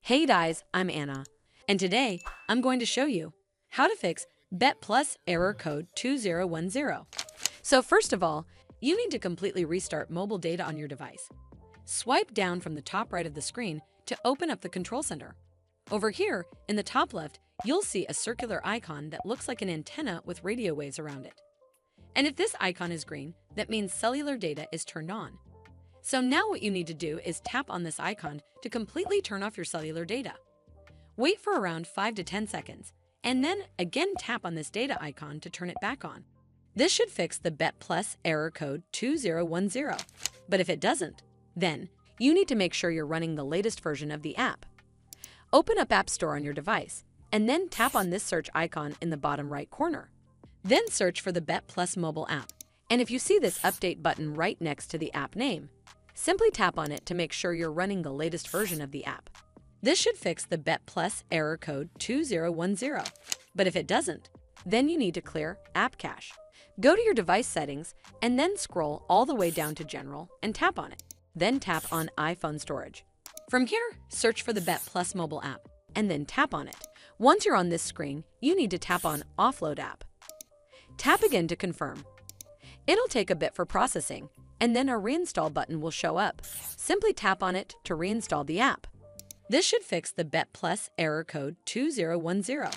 Hey guys, I'm Anna, and today I'm going to show you how to fix Bet Plus error code 2010. So first of all, you need to completely restart mobile data on your device. Swipe down from the top right of the screen to open up the control center. Over here, in the top left, you'll see a circular icon that looks like an antenna with radio waves around it. And if this icon is green, that means cellular data is turned on. So now what you need to do is tap on this icon to completely turn off your cellular data. Wait for around 5 to 10 seconds, and then again tap on this data icon to turn it back on. This should fix the Bet Plus error code 2010. But if it doesn't, then you need to make sure you're running the latest version of the app. Open up App Store on your device, and then tap on this search icon in the bottom right corner. Then search for the Bet Plus mobile app, and if you see this update button right next to the app name, simply tap on it to make sure you're running the latest version of the app. This should fix the Bet Plus error code 2010. But if it doesn't, then you need to clear App Cache. Go to your device settings and then scroll all the way down to General and tap on it. Then tap on iPhone storage. From here, search for the Bet Plus mobile app and then tap on it. Once you're on this screen, you need to tap on Offload App. Tap again to confirm. It'll take a bit for processing, and then a reinstall button will show up. Simply tap on it to reinstall the app. This should fix the Bet Plus error code 2010.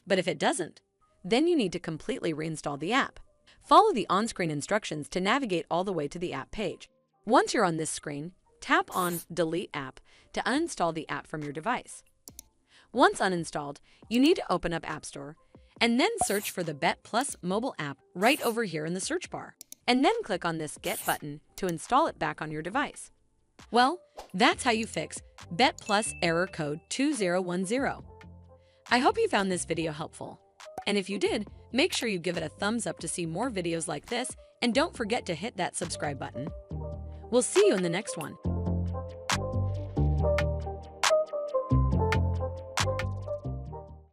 But if it doesn't, then you need to completely reinstall the app. Follow the on-screen instructions to navigate all the way to the app page. Once you're on this screen, tap on Delete App to uninstall the app from your device. Once uninstalled, you need to open up App Store and then search for the Bet Plus mobile app right over here in the search bar. And then click on this Get button to install it back on your device. Well, that's how you fix Bet Plus error code 2010. I hope you found this video helpful. And if you did, make sure you give it a thumbs up to see more videos like this, and don't forget to hit that subscribe button. We'll see you in the next one.